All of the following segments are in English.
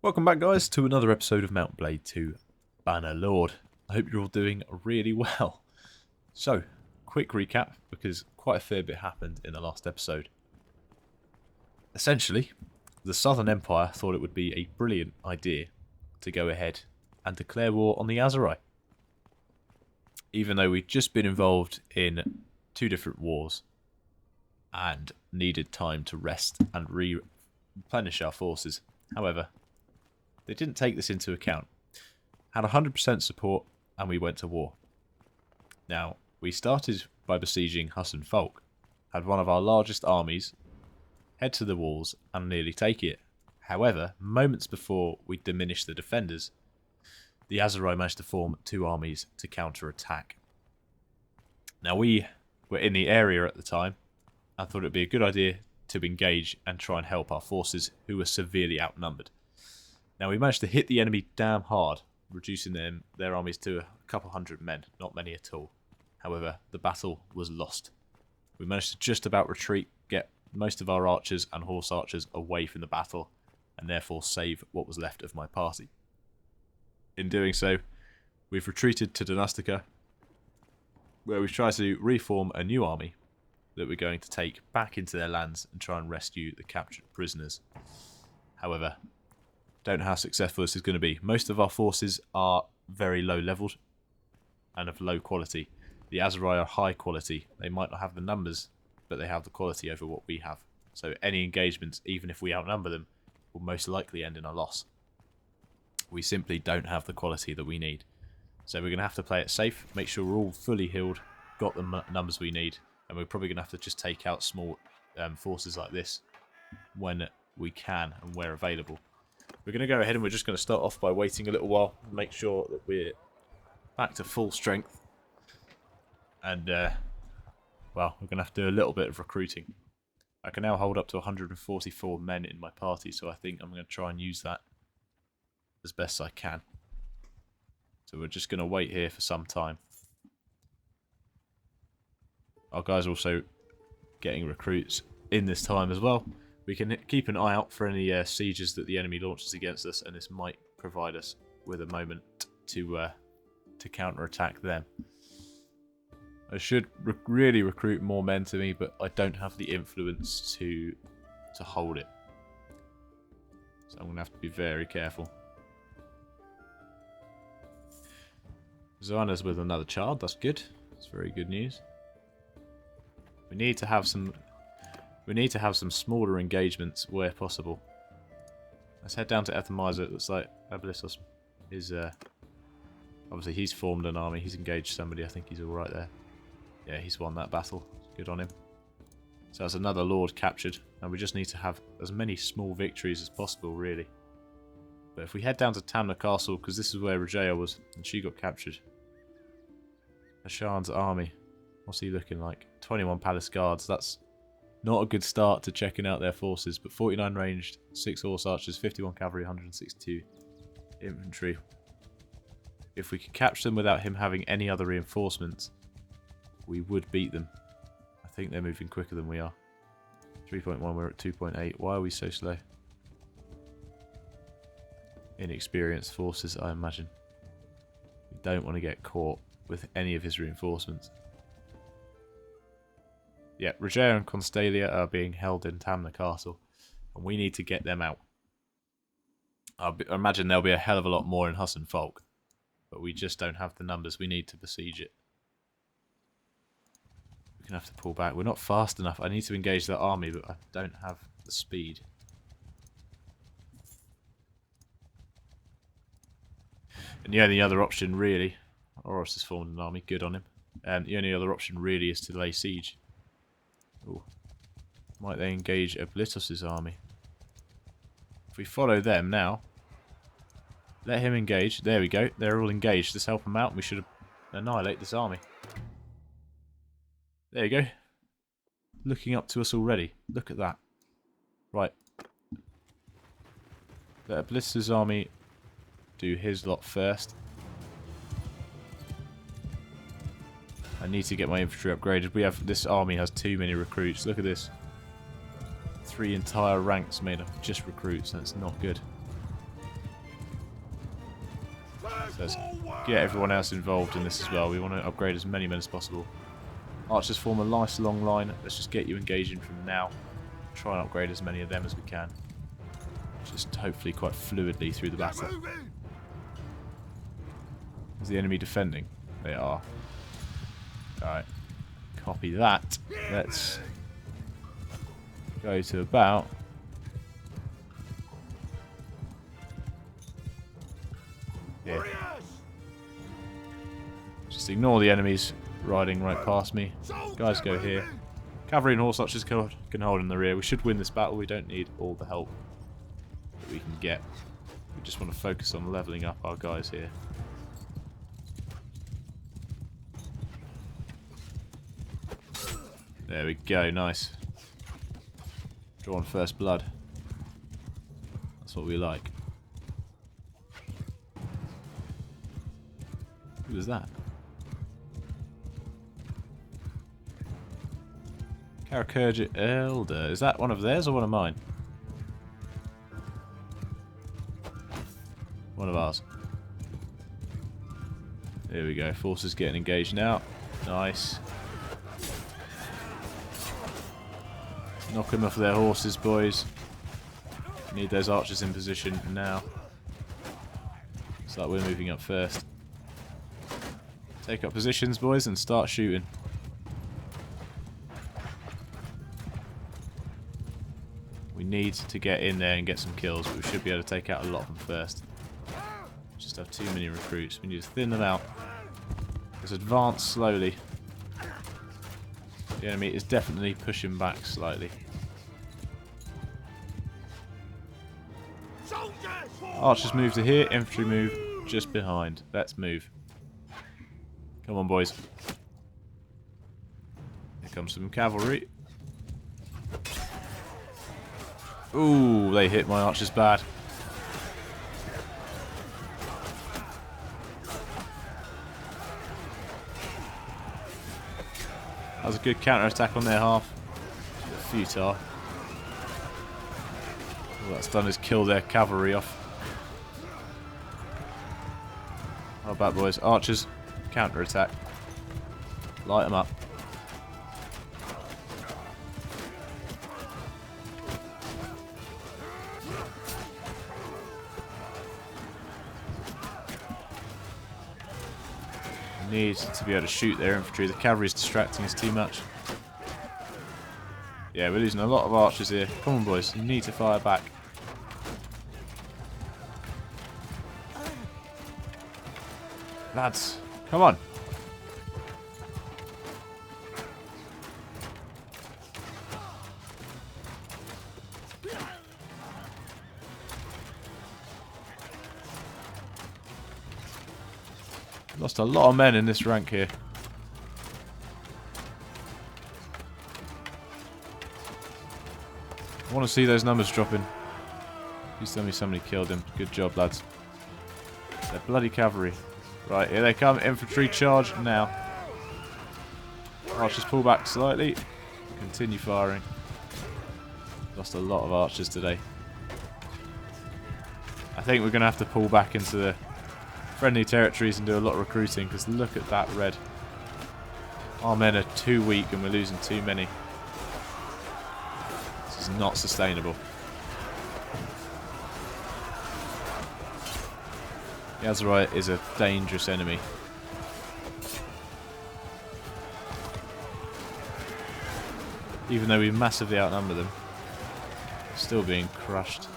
Welcome back, guys, to another episode of Blade II Bannerlord. I hope you're all doing really well. So, quick recap, because quite a fair bit happened in the last episode. Essentially, the Southern Empire thought it would be a brilliant idea to go ahead and declare war on the Aserai. Even though we'd just been involved in two different wars and needed time to rest and replenish our forces. However, they didn't take this into account. Had 100% support, and we went to war. Now, we started by besieging Husson Folk, had one of our largest armies, head to the walls, and nearly take it. However, moments before we diminished the defenders, the Aserai managed to form two armies to counter-attack. Now, we were in the area at the time, and thought it would be a good idea to engage and try and help our forces, who were severely outnumbered. Now, we managed to hit the enemy damn hard, reducing their armies to a couple hundred men, not many at all. However, the battle was lost. We managed to just about retreat, get most of our archers and horse archers away from the battle, and therefore save what was left of my party. In doing so, we've retreated to Donastica, where we've tried to reform a new army that we're going to take back into their lands and try and rescue the captured prisoners. However, don't know how successful this is going to be. Most of our forces are very low leveled and of low quality. The Aserai are high quality. They might not have the numbers, but they have the quality over what we have. So any engagements, even if we outnumber them, will most likely end in a loss. We simply don't have the quality that we need. So we're going to have to play it safe, make sure we're all fully healed, got the numbers we need, and we're probably going to have to just take out small forces like this when we can and where available. We're going to go ahead and we're just going to start off by waiting a little while, make sure that we're back to full strength. And, well, we're going to have to do a little bit of recruiting. I can now hold up to 144 men in my party, so I think I'm going to try and use that as best I can. So we're just going to wait here for some time. Our guys are also getting recruits in this time as well. We can keep an eye out for any sieges that the enemy launches against us, and this might provide us with a moment to counter-attack them. I should really recruit more men to me, but I don't have the influence to hold it. So I'm going to have to be very careful. Zoana's with another child, that's good. That's very good news. We need to have some smaller engagements where possible. Let's head down to Ethemizer. It looks like Ablissos is obviously he's formed an army. He's engaged somebody. I think he's all right there. Yeah, he's won that battle. Good on him. So that's another lord captured, and we just need to have as many small victories as possible, really. But if we head down to Tamna Castle, because this is where Rajaya was, and she got captured. Ashan's army. What's he looking like? 21 palace guards. That's not a good start to checking out their forces, but 49 ranged, 6 horse archers, 51 cavalry, 162 infantry. If we could capture them without him having any other reinforcements, we would beat them. I think they're moving quicker than we are. 3.1, we're at 2.8. Why are we so slow? Inexperienced forces, I imagine. We don't want to get caught with any of his reinforcements. Yeah, Rogero and Constalia are being held in Tamna Castle, and we need to get them out. I imagine there'll be a hell of a lot more in Husson Folk, but we just don't have the numbers we need to besiege it. We're going to have to pull back. We're not fast enough. I need to engage that army, but I don't have the speed. And the only other option, really... Oros has formed an army, good on him. The only other option, really, is to lay siege. Ooh. Might they engage Ablitos' army? If we follow them now, let him engage. There we go. They're all engaged. Let's help them out. We should annihilate this army. There you go. Looking up to us already. Look at that. Right. Let Ablitos' army do his lot first. I need to get my infantry upgraded. This army has too many recruits. Look at this. 3 entire ranks made up of just recruits, and it's not good. So let's get everyone else involved in this as well. We want to upgrade as many men as possible. Archers form a nice long line. Let's just get you engaging from now. Try and upgrade as many of them as we can. Just hopefully quite fluidly through the battle. Is the enemy defending? They are. Alright. Copy that. Let's go to about... Yeah. Just ignore the enemies riding right past me. Guys go here. Cavalry and horse archers can hold in the rear. We should win this battle. We don't need all the help that we can get. We just want to focus on leveling up our guys here. There we go, nice. Drawn first blood. That's what we like. Who was that? Calradia Elder. Is that one of theirs or one of mine? One of ours. There we go. Forces getting engaged now. Nice. Knock them off their horses, boys. Need those archers in position now. Looks like we're moving up first. Take up positions, boys, and start shooting. We need to get in there and get some kills, but we should be able to take out a lot of them first. Just have too many recruits. We need to thin them out. Let's advance slowly. The enemy is definitely pushing back slightly. Archers move to here, infantry move just behind. Let's move. Come on, boys. Here comes some cavalry. Ooh, they hit my archers bad. That was a good counter-attack on their half. Futile. All that's done is kill their cavalry off. How about, boys? Archers, counter-attack. Light them up. Need to be able to shoot their infantry. The cavalry is distracting us too much. Yeah, we're losing a lot of archers here. Come on, boys. You need to fire back. Lads, come on. Lost a lot of men in this rank here. I want to see those numbers dropping. Please tell me somebody killed him. Good job, lads. They're bloody cavalry. Right, here they come. Infantry charge now. Archers pull back slightly. Continue firing. Lost a lot of archers today. I think we're going to have to pull back into the friendly territories and do a lot of recruiting, because look at that red. Our men are too weak and we're losing too many. This is not sustainable. The Azerite is a dangerous enemy. Even though we massively outnumber them, they're still being crushed.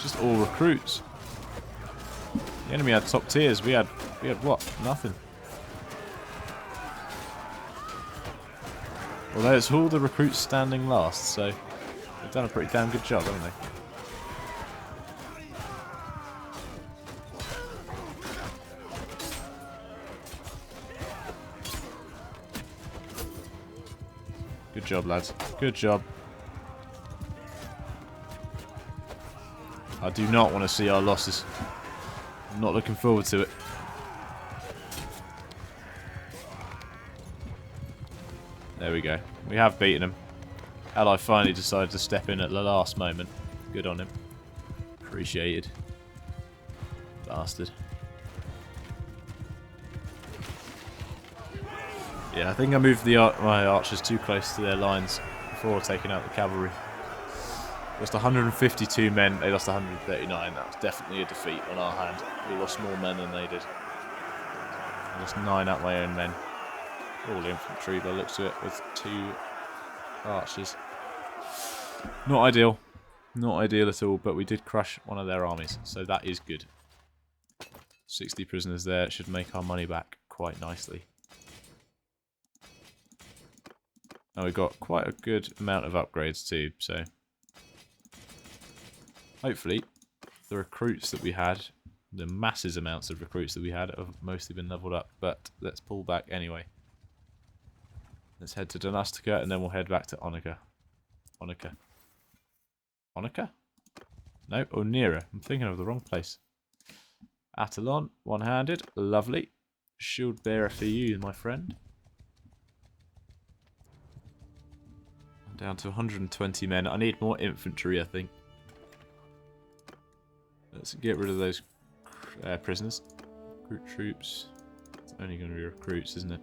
Just all recruits. The enemy had top tiers. We had what? Nothing. Although it's all the recruits standing last, so they've done a pretty damn good job, haven't they? Good job, lads. Good job. I do not want to see our losses. I'm not looking forward to it. There we go. We have beaten them. Ally finally decided to step in at the last moment. Good on him. Appreciated. Bastard. Yeah, I think I moved my archers too close to their lines before taking out the cavalry. Lost 152 men, they lost 139. That was definitely a defeat on our hand. We lost more men than they did. I lost 9 out my own men. All infantry by the looks of it, with 2 archers. Not ideal. Not ideal at all, but we did crush one of their armies, so that is good. 60 prisoners there should make our money back quite nicely. Now we've got quite a good amount of upgrades too, so hopefully the recruits that we had, the massive amounts of recruits that we had, have mostly been leveled up, but let's pull back anyway. Let's head to Donastica and then we'll head back to Onica. Onica? No, Onira. I'm thinking of the wrong place. Atalon, one-handed, lovely. Shield bearer for you, my friend. I'm down to 120 men. I need more infantry, I think. Let's get rid of those prisoners. Recruit troops. It's only going to be recruits, isn't it?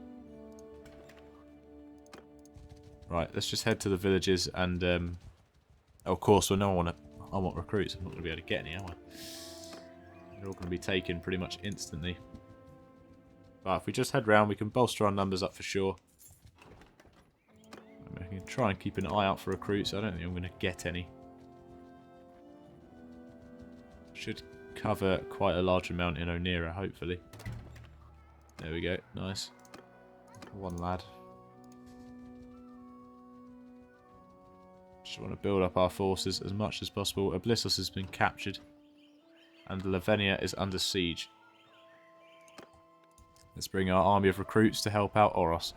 Right, let's just head to the villages and... of course, I want recruits. I'm not going to be able to get any, am I? They're all going to be taken pretty much instantly. But if we just head round, we can bolster our numbers up for sure. I can try and keep an eye out for recruits. I don't think I'm going to get any. Should cover quite a large amount in Onira, hopefully. There we go. Nice. One lad. Just want to build up our forces as much as possible. Ablissos has been captured. And Lavenia is under siege. Let's bring our army of recruits to help out Oros.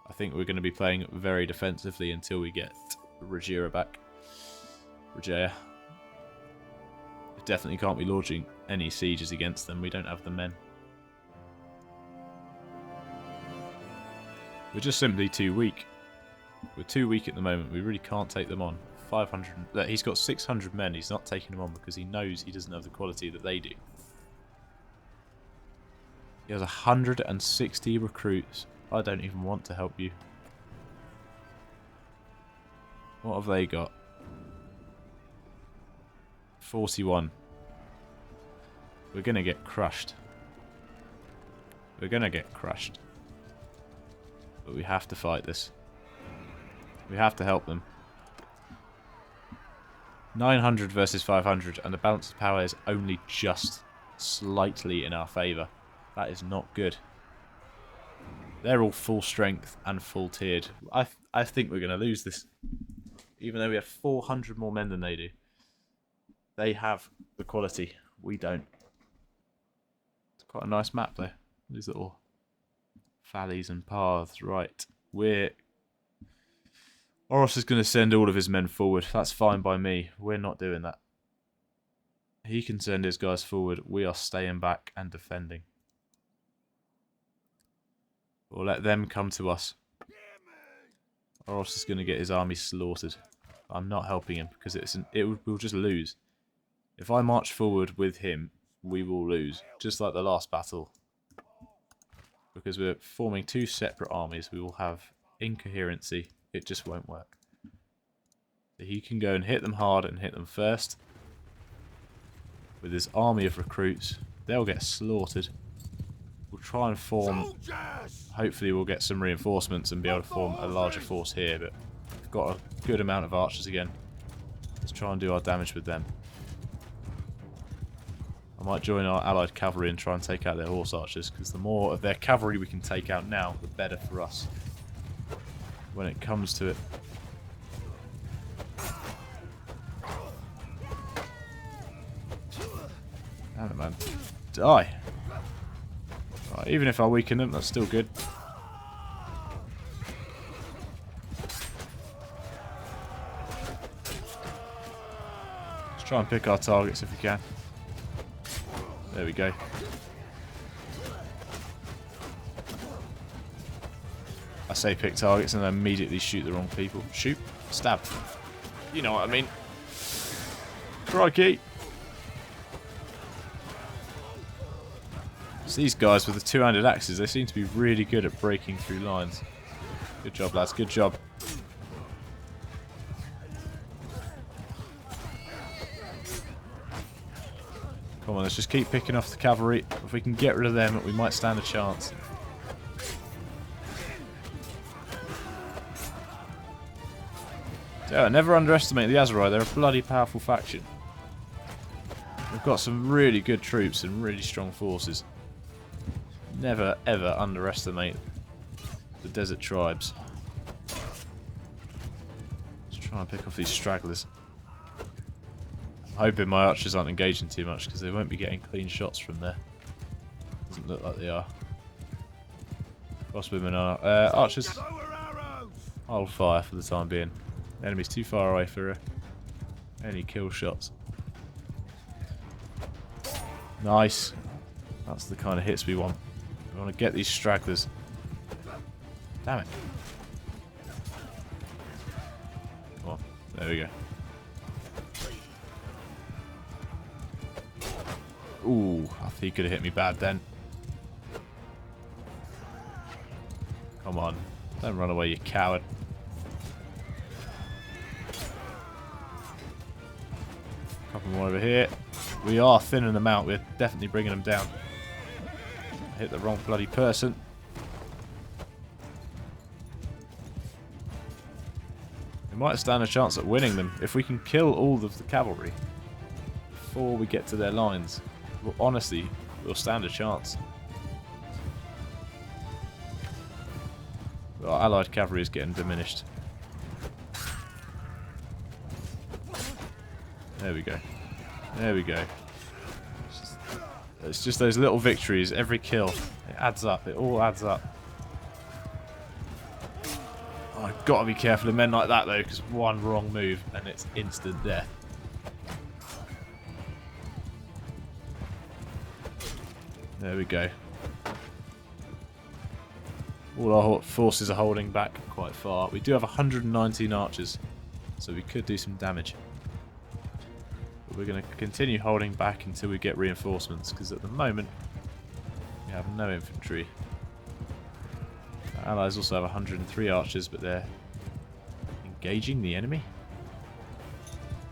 I think we're going to be playing very defensively until we get Regia back. Regia. We definitely can't be launching any sieges against them. We don't have the men. We're just simply too weak. We're too weak at the moment. We really can't take them on. 500. He's got 600 men. He's not taking them on because he knows he doesn't have the quality that they do. He has 160 recruits. I don't even want to help you. What have they got? 41. We're going to get crushed. We're going to get crushed. But we have to fight this. We have to help them. 900 versus 500, and the balance of power is only just slightly in our favour. That is not good. They're all full strength and full tiered. I think we're going to lose this. Even though we have 400 more men than they do. They have the quality. We don't. It's quite a nice map though. These little valleys and paths. Right. Oros is going to send all of his men forward. That's fine by me. We're not doing that. He can send his guys forward. We are staying back and defending. We'll let them come to us. Oros is going to get his army slaughtered. I'm not helping him because we'll just lose. If I march forward with him, we will lose. Just like the last battle. Because we're forming 2 separate armies, we will have incoherency. It just won't work. So he can go and hit them hard and hit them first. With his army of recruits. They'll get slaughtered. We'll try and form... Hopefully we'll get some reinforcements and be able to form a larger force here. But we've got a good amount of archers again. Let's try and do our damage with them. I might join our allied cavalry and try and take out their horse archers. Because the more of their cavalry we can take out now, the better for us. When it comes to it. Damn it, man. Die! Right, even if I weaken them, that's still good. Let's try and pick our targets if we can. There we go. I say pick targets and then immediately shoot the wrong people. Shoot. Stab. You know what I mean. Crikey. It's these guys with the two-handed axes, they seem to be really good at breaking through lines. Good job, lads. Good job. Come on, let's just keep picking off the cavalry. If we can get rid of them, we might stand a chance. So, never underestimate the Aserai. They're a bloody powerful faction. They've got some really good troops and really strong forces. Never, ever underestimate the desert tribes. Let's try and pick off these stragglers. I'm hoping my archers aren't engaging too much because they won't be getting clean shots from there. Doesn't look like they are. Crossbowmen are. Archers, hold fire for the time being. The enemy's too far away for any kill shots. Nice. That's the kind of hits we want. We want to get these stragglers. Damn it. Come on. There we go. Ooh, I think he could have hit me bad then. Come on. Don't run away, you coward. Couple more over here. We are thinning them out. We're definitely bringing them down. I hit the wrong bloody person. We might stand a chance at winning them if we can kill all of the cavalry before we get to their lines. Well, honestly, we'll stand a chance. Our allied cavalry is getting diminished. There we go. There we go. It's just those little victories, every kill. It adds up. It all adds up. Oh, I've got to be careful of men like that, though, because one wrong move and it's instant death. There we go. All our forces are holding back quite far. We do have 119 archers, so we could do some damage. But we're going to continue holding back until we get reinforcements, because at the moment we have no infantry. Our allies also have 103 archers, but they're engaging the enemy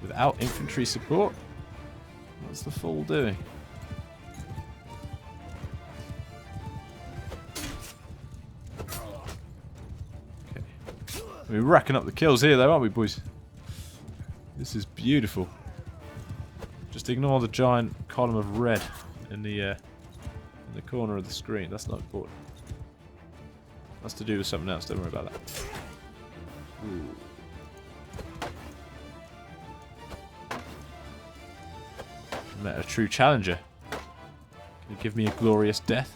without infantry support. What's the fool doing? We're racking up the kills here though, aren't we, boys? This is beautiful. Just ignore the giant column of red in the corner of the screen. That's not important. That's to do with something else. Don't worry about that. Ooh. Met a true challenger. Can you give me a glorious death?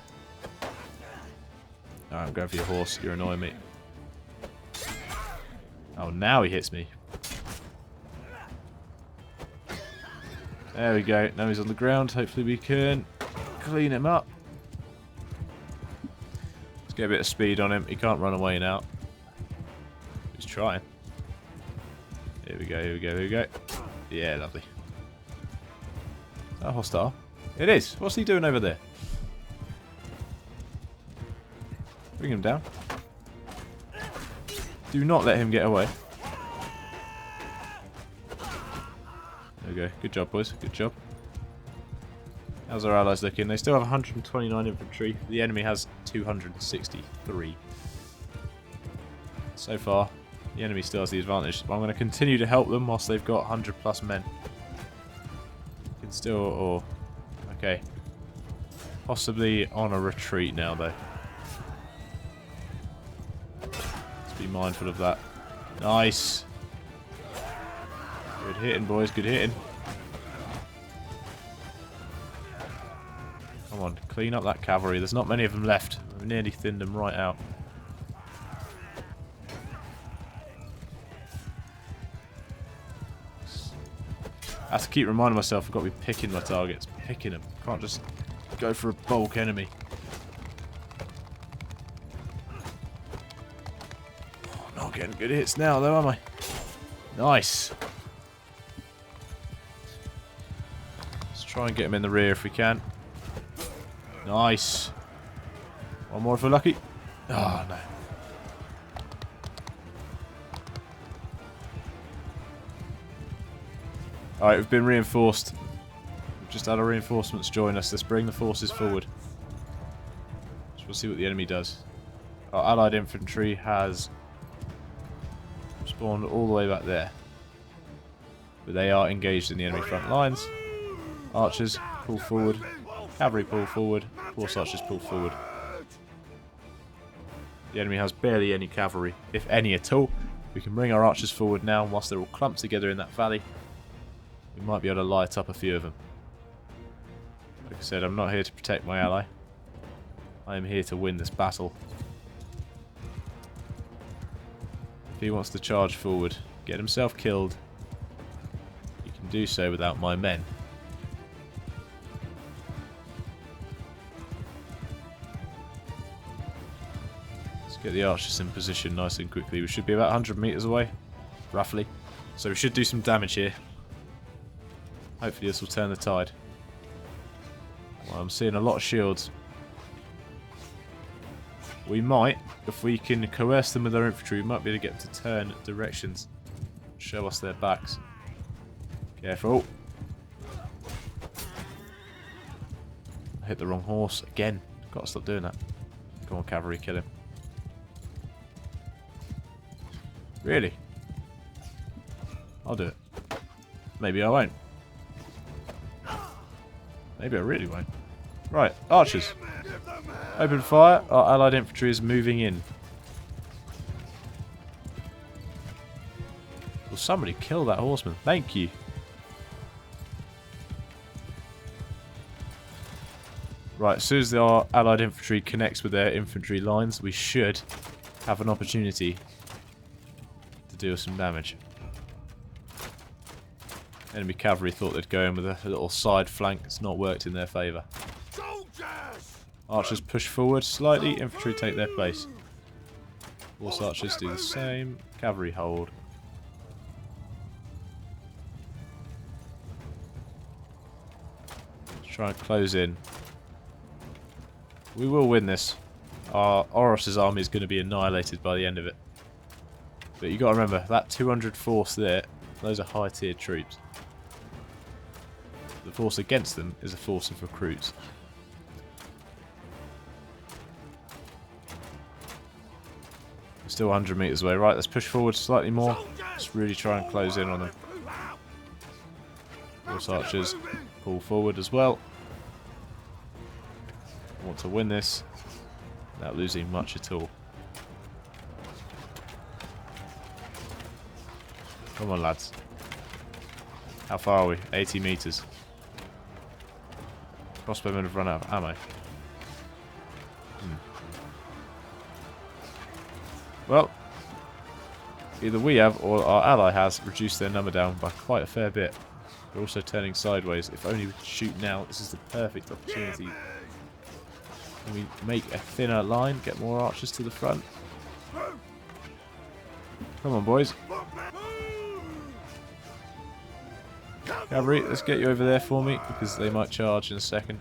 Alright, I'm going for your horse. You're annoying me. Oh, now he hits me. There we go. Now he's on the ground. Hopefully we can clean him up. Let's get a bit of speed on him. He can't run away now. He's trying. Here we go, here we go, here we go. Yeah, lovely. Is that hostile? It is. What's he doing over there? Bring him down. Do not let him get away. There we go. Good job, boys. Good job. How's our allies looking? They still have 129 infantry. The enemy has 263. So far, the enemy still has the advantage. But I'm going to continue to help them whilst they've got 100 plus men. Can still... or okay. Possibly on a retreat now, though. Be mindful of that. Nice. Good hitting, boys. Good hitting. Come on, clean up that cavalry. There's not many of them left. We've nearly thinned them right out. I have to keep reminding myself I've got to be picking my targets. Picking them. Can't just go for a bulk enemy. getting good hits now, though, am I? Nice. Let's try and get him in the rear if we can. Nice. One more if we're lucky. Oh, no. Alright, we've been reinforced. We've just had our reinforcements join us. Let's bring the forces forward. So we'll see what the enemy does. Our allied infantry has spawned all the way back there. But they are engaged in the enemy front lines. Archers pull forward. Cavalry pull forward. Horse archers pull forward. The enemy has barely any cavalry, if any at all. We can bring our archers forward now whilst they're all clumped together in that valley. We might be able to light up a few of them. Like I said, I'm not here to protect my ally. I am here to win this battle. If he wants to charge forward, get himself killed, he can do so without my men. Let's get the archers in position nice and quickly. We should be about 100 meters away, roughly. So we should do some damage here. Hopefully this will turn the tide. Well, I'm seeing a lot of shields. We might, if we can coerce them with our infantry, we might be able to get them to turn directions. Show us their backs. Careful. I hit the wrong horse again. Gotta stop doing that. Come on, cavalry, kill him. Really? I'll do it. Maybe I won't. Maybe I really won't. Right, archers. Open fire. Our allied infantry is moving in. Will somebody kill that horseman? Thank you. Right, as soon as our allied infantry connects with their infantry lines, we should have an opportunity to do some damage. Enemy cavalry thought they'd go in with a little side flank. It's not worked in their favour. Archers push forward slightly. Infantry take their place. Horse archers do the same. Cavalry hold. Let's try and close in. We will win this. Our Oros' army is going to be annihilated by the end of it. But you got to remember, that 200 force there, those are high tiered troops. The force against them is a force of recruits. We're still 100 meters away. Right, let's push forward slightly more. Let's really try and close in on them. Horse archers pull forward as well. I want to win this without losing much at all. Come on, lads. How far are we? 80 meters. Crossbowmen have run out of ammo. Well, either we have or our ally has reduced their number down by quite a fair bit. They're also turning sideways. If only we could shoot now, this is the perfect opportunity. Can we make a thinner line, get more archers to the front? Come on, boys. Cavalry, let's get you over there for me, because they might charge in a second.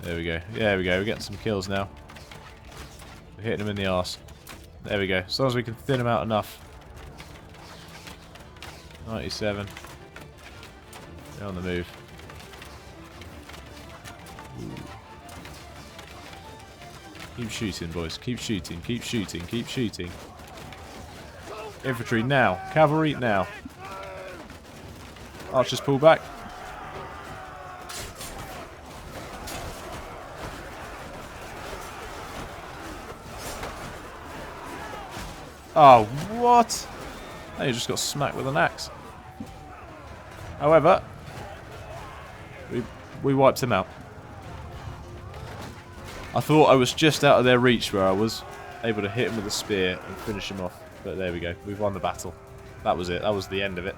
There we go. There we go. We're getting some kills now. We're hitting them in the arse. There we go. As long as we can thin them out enough. 97. They're on the move. Ooh. Keep shooting, boys. Keep shooting. Keep shooting. Keep shooting. Infantry now. Cavalry now. Archers pull back. Oh, what? Oh, you just got smacked with an axe. However, we wiped him out. I thought I was just out of their reach where I was able to hit him with a spear and finish him off. But there we go. We've won the battle. That was it. That was the end of it.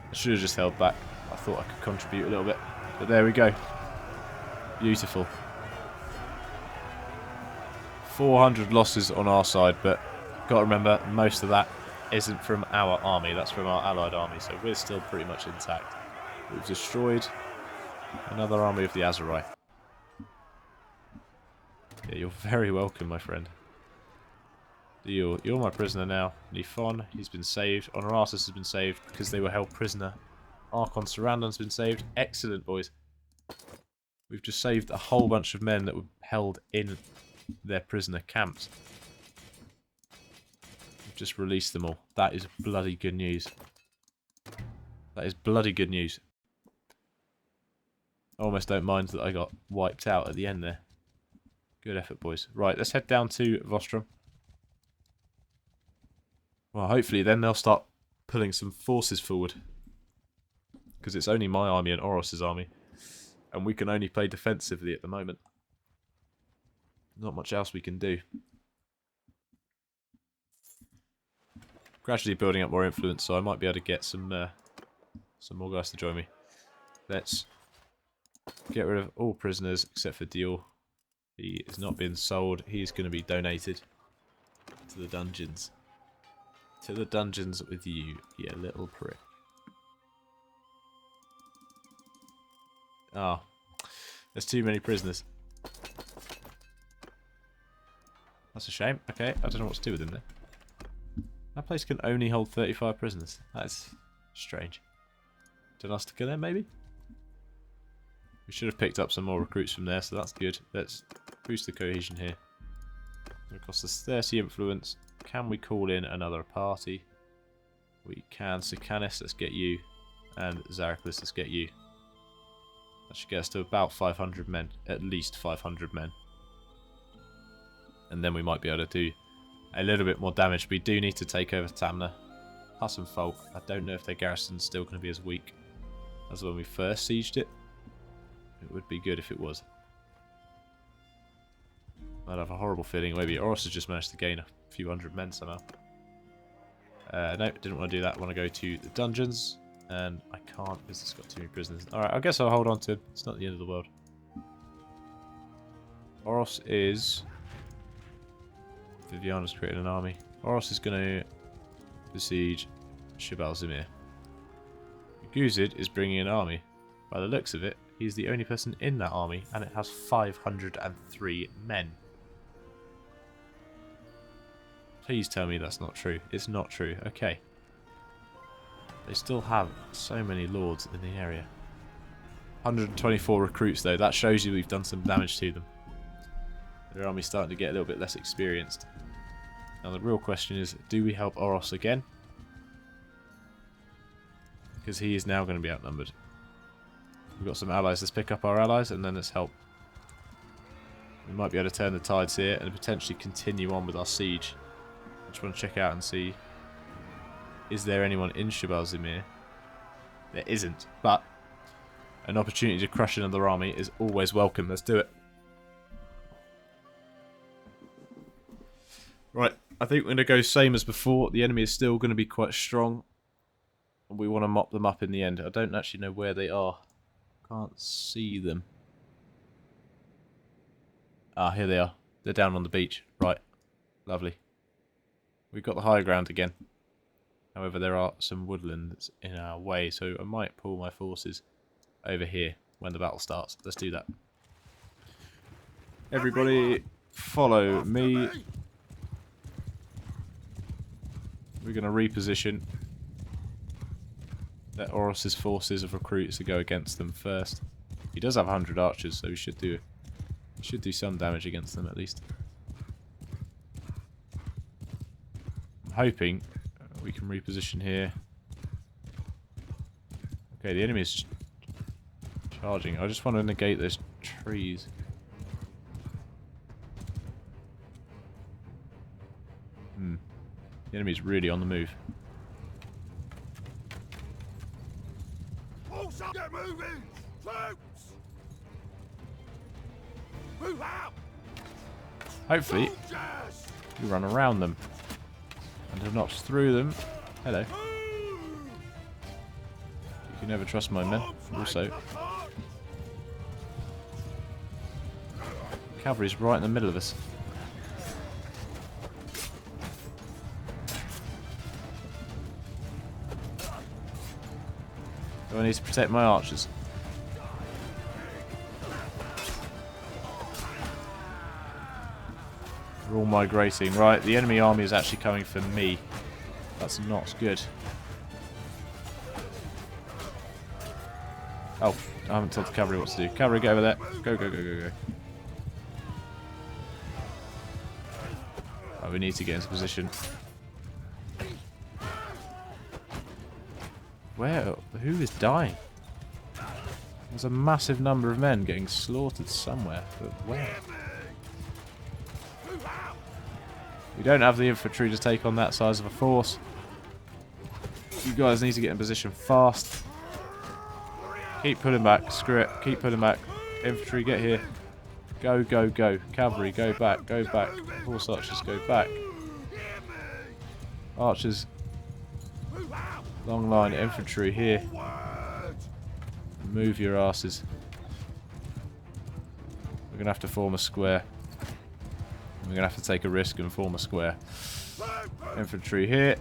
I should have just held back. I thought I could contribute a little bit. But there we go. Beautiful. 400 losses on our side, but got to remember, most of that isn't from our army. That's from our allied army, so we're still pretty much intact. We've destroyed another army of the Aserai. Yeah, you're very welcome, my friend. You're my prisoner now. Nifon, he's been saved. Honoratus has been saved because they were held prisoner. Archon Sarandon's been saved. Excellent, boys. We've just saved a whole bunch of men that were held in their prisoner camps. We've just released them all. That is bloody good news. That is bloody good news. I almost don't mind that I got wiped out at the end there. Good effort, boys. Right, let's head down to Vostrom. Well, hopefully then they'll start pulling some forces forward. Because it's only my army and Oros's army. And we can only play defensively at the moment. Not much else we can do. Gradually building up more influence, so I might be able to get some more guys to join me. Let's get rid of all prisoners except for Dior. He is not being sold. He's going to be donated to the dungeons. To the dungeons with you, you little prick. Ah, there's too many prisoners. That's a shame. Okay, I don't know what to do with them then. That place can only hold 35 prisoners. That's strange. Don't ask to go there, maybe? We should have picked up some more recruits from there, so that's good. Let's boost the cohesion here. It costs us 30 influence. Can we call in another party? We can. Sikanis, let's get you. And Zaraclis, let's get you. That should get us to about 500 men. At least 500 men. And then we might be able to do a little bit more damage. But we do need to take over Tamna. Plus and Folk. I don't know if their garrison's still going to be as weak as when we first sieged it. It would be good if it was. I'd have a horrible feeling maybe Oros has just managed to gain a few hundred men somehow. No, didn't want to do that. I want to go to the dungeons. And I can't because it's got too many prisoners. Alright, I guess I'll hold on to him. It's not the end of the world. Oros is... Viviana's created an army. Oros is going to besiege Shibal Zemir. Guzid is bringing an army. By the looks of it, he's the only person in that army, and it has 503 men. Please tell me that's not true. It's not true. Okay. They still have so many lords in the area. 124 recruits though. That shows you we've done some damage to them. Their army's starting to get a little bit less experienced. Now the real question is, do we help Oros again? Because he is now going to be outnumbered. We've got some allies. Let's pick up our allies and then let's help. We might be able to turn the tides here and potentially continue on with our siege. I just want to check out and see, is there anyone in Shibal Zemir? There isn't, but an opportunity to crush another army is always welcome. Let's do it. Right, I think we're going to go same as before. The enemy is still going to be quite strong. And we want to mop them up in the end. I don't actually know where they are. Can't see them. Ah, here they are. They're down on the beach. Right, lovely. We've got the high ground again. However, there are some woodlands in our way, so I might pull my forces over here when the battle starts. Let's do that. Everybody, follow me. We're going to reposition. Let Oros's forces of recruits to go against them first. He does have 100 archers, so we should do some damage against them at least. I'm hoping we can reposition here. Okay, the enemy is charging. I just want to negate those trees. The enemy's really on the move. Get moving! Troops! Move out! Hopefully, we run around them and not through them. Hello. You can never trust my men. Also, cavalry's right in the middle of us. So I need to protect my archers. They're all migrating. Right, the enemy army is actually coming for me. That's not good. Oh, I haven't told the cavalry what to do. Cavalry, get over there. Go, go, go, go, go. Oh, we need to get into position. Where? Who is dying? There's a massive number of men getting slaughtered somewhere, but where? We don't have the infantry to take on that size of a force. You guys need to get in position fast. Keep pulling back. Screw it. Keep pulling back. Infantry, get here. Go, go, go. Cavalry, go back. Go back. Horse archers, go back. Archers. Long line infantry here. Move your asses. We're going to have to form a square. We're going to have to take a risk and form a square. Infantry here.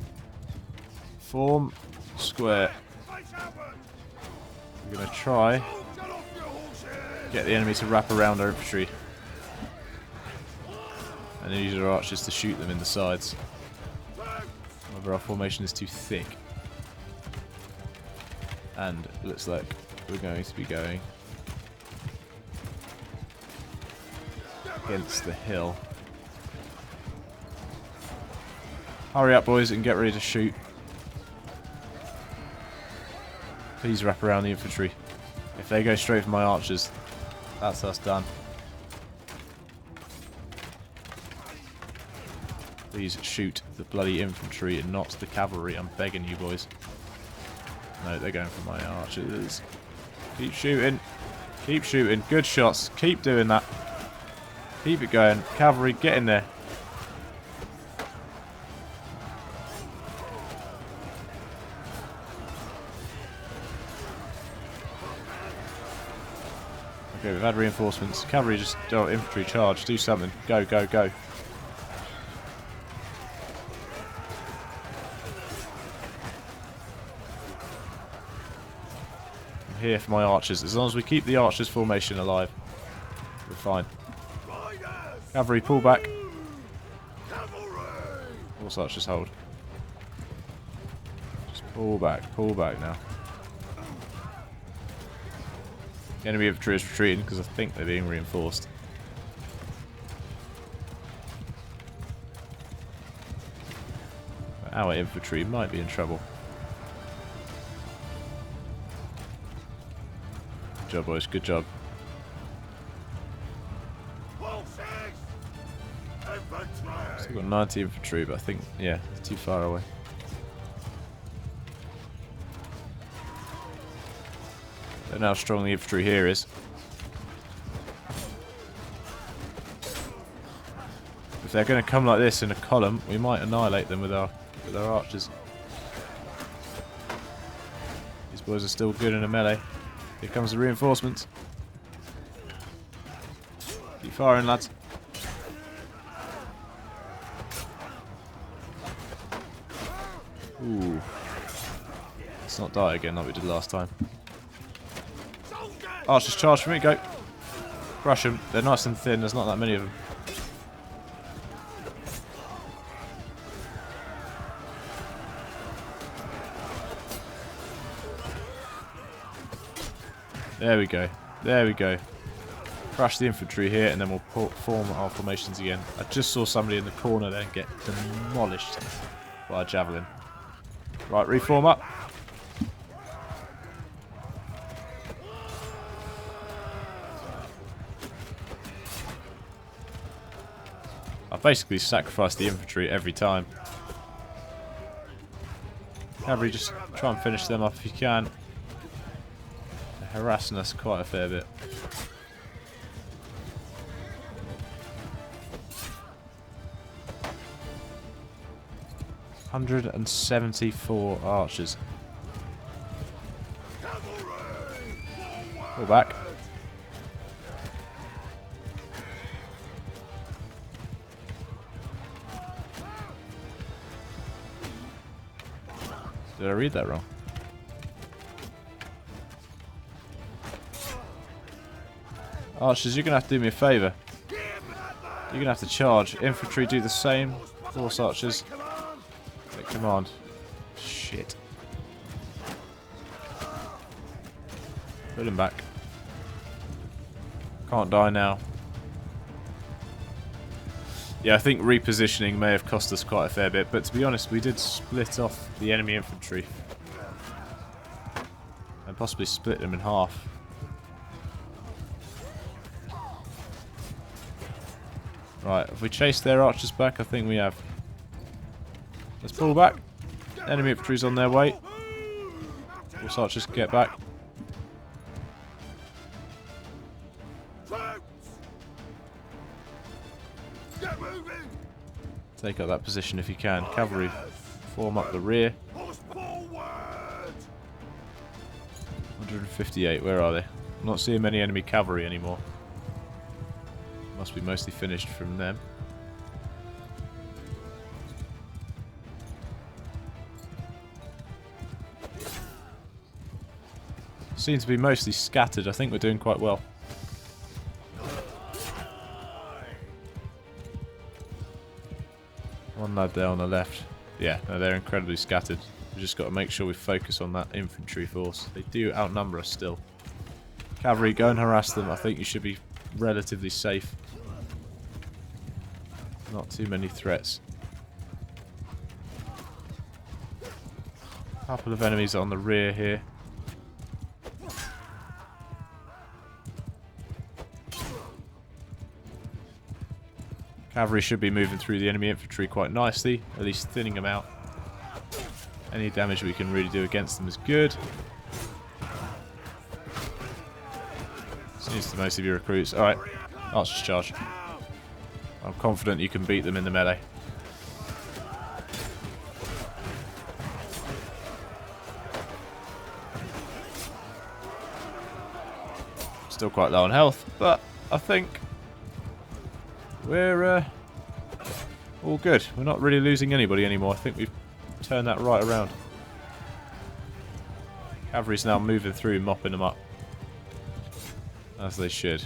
Form square. We're going to try get the enemy to wrap around our infantry. And then use our archers to shoot them in the sides. However, our formation is too thick. And it looks like we're going to be going against the hill. Hurry up, boys, and get ready to shoot. Please wrap around the infantry. If they go straight for my archers, that's us done. Please shoot the bloody infantry and not the cavalry. I'm begging you, boys. No, they're going for my archers. Keep shooting. Keep shooting. Good shots. Keep doing that. Keep it going. Cavalry, get in there. Okay, we've had reinforcements. Cavalry just... Oh, infantry charge. Do something. Go, go, go. I'm here for my archers. As long as we keep the archers formation alive, we're fine. Cavalry, pull back. Horse archers, hold. Just pull back now. Enemy infantry is retreating because I think they're being reinforced. Our infantry might be in trouble. Good job, boys. Good job. Still got 90 infantry, but I think, yeah, it's too far away. Don't know how strong the infantry here is. If they're going to come like this in a column, we might annihilate them with our archers. These boys are still good in a melee. Here comes the reinforcements. Keep firing, lads. Ooh. Let's not die again like we did last time. Archers charge for me, go. Crush them. They're nice and thin, there's not that many of them. There we go. There we go. Crush the infantry here and then we'll form our formations again. I just saw somebody in the corner then get demolished by a javelin. Right, reform up. I basically sacrificed the infantry every time. Cavalry, just try and finish them up if you can. They're harassing us quite a fair bit. $174 archers. Pull back. Did I read that wrong? Archers, you're going to have to do me a favour. You're going to have to charge. Infantry, do the same. Horse archers, take command. Shit. Put him back. Can't die now. Yeah, I think repositioning may have cost us quite a fair bit, but to be honest, we did split off the enemy infantry. And possibly split them in half. Right, have we chased their archers back? I think we have. Let's pull back. Enemy infantry's on their way. Horse archers get back. Take up that position if you can. Cavalry, form up the rear. 158, where are they? I'm not seeing many enemy cavalry anymore. Must be mostly finished from them. Seem to be mostly scattered. I think we're doing quite well. One lad there on the left. Yeah, no, they're incredibly scattered. We've just got to make sure we focus on that infantry force. They do outnumber us still. Cavalry, go and harass them. I think you should be relatively safe. Not too many threats. A couple of enemies on the rear here. Cavalry should be moving through the enemy infantry quite nicely, at least thinning them out. Any damage we can really do against them is good. Seems to most of your recruits. Alright, archers charge. I'm confident you can beat them in the melee. Still quite low on health, but I think we're all good. We're not really losing anybody anymore. I think we've turned that right around. Cavalry's now moving through, mopping them up. As they should.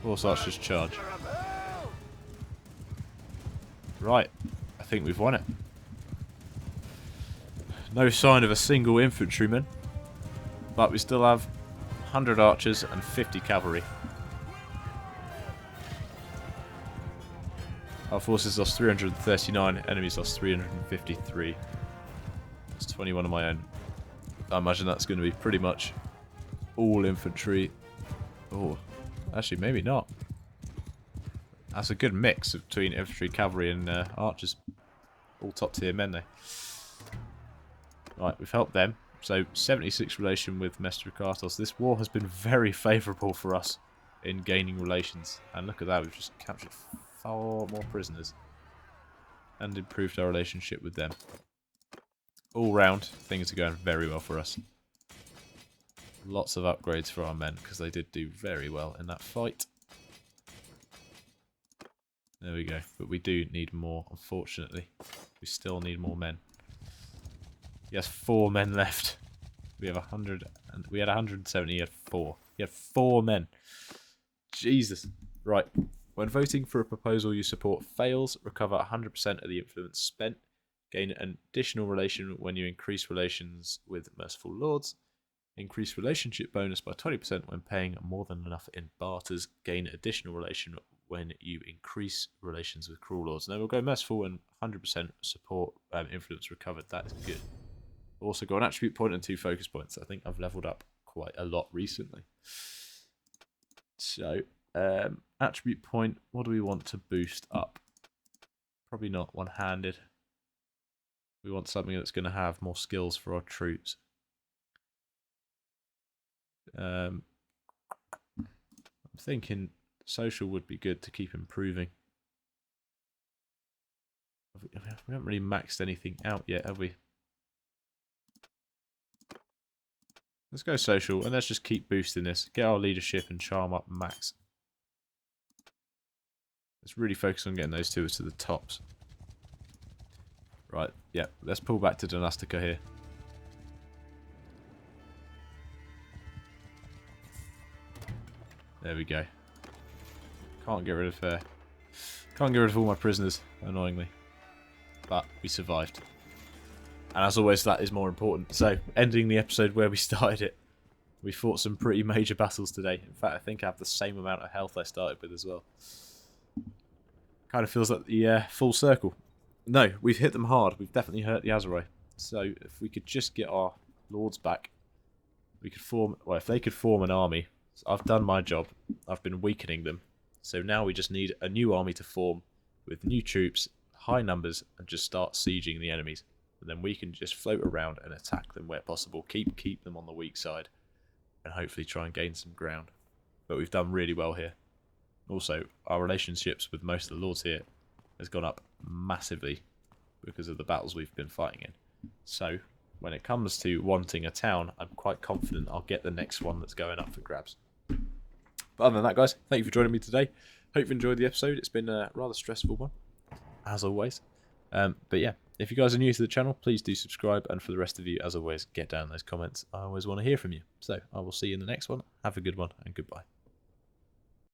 Horse archers charge. Right. I think we've won it. No sign of a single infantryman. But we still have 100 archers and 50 cavalry. Our forces lost 339, enemies lost 353. That's 21 of my own. I imagine that's going to be pretty much all infantry. Oh, actually maybe not. That's a good mix between infantry, cavalry and archers. All top tier men though. Right, we've helped them. So 76 relation with Mestre This war has been very favourable for us in gaining relations. And look at that, we've just captured far more prisoners and improved our relationship with them. All round, things are going very well for us. Lots of upgrades for our men because they did do very well in that fight. There we go. But we do need more, unfortunately. We still need more men. He has 4 men left. We have 100, and we had 170. He had 4. He had 4 men. Jesus. Right. When voting for a proposal you support fails, recover 100% of the influence spent. Gain an additional relation when you increase relations with merciful lords. Increase relationship bonus by 20% when paying more than enough in barters. Gain additional relation when you increase relations with cruel lords. Now we'll go merciful and 100% support influence recovered. That is good. Also got an attribute point and 2 focus points. I think I've leveled up quite a lot recently. So, attribute point, what do we want to boost up? Probably not one-handed. We want something that's going to have more skills for our troops. I'm thinking social would be good to keep improving. We haven't really maxed anything out yet, have we? Let's go social, and let's just keep boosting this. Get our leadership and charm up max. Let's really focus on getting those two to the tops. Right, yeah, let's pull back to Dynastica here. There we go. Can't get rid of all my prisoners, annoyingly. But we survived. And as always, that is more important. So, ending the episode where we started it. We fought some pretty major battles today. In fact, I think I have the same amount of health I started with as well. Kind of feels like the full circle. No, we've hit them hard. We've definitely hurt the Azeroi. So, if we could just get our lords back, we could form... Well, if they could form an army... So I've done my job. I've been weakening them. So now we just need a new army to form with new troops, high numbers, and just start sieging the enemies. And then we can just float around and attack them where possible. Keep them on the weak side. And hopefully try and gain some ground. But we've done really well here. Also, our relationships with most of the lords here has gone up massively because of the battles we've been fighting in. So, when it comes to wanting a town, I'm quite confident I'll get the next one that's going up for grabs. But other than that, guys, thank you for joining me today. Hope you enjoyed the episode. It's been a rather stressful one, as always. But yeah, if you guys are new to the channel, please do subscribe. And for the rest of you, as always, get down those comments. I always want to hear from you. So I will see you in the next one. Have a good one, and goodbye.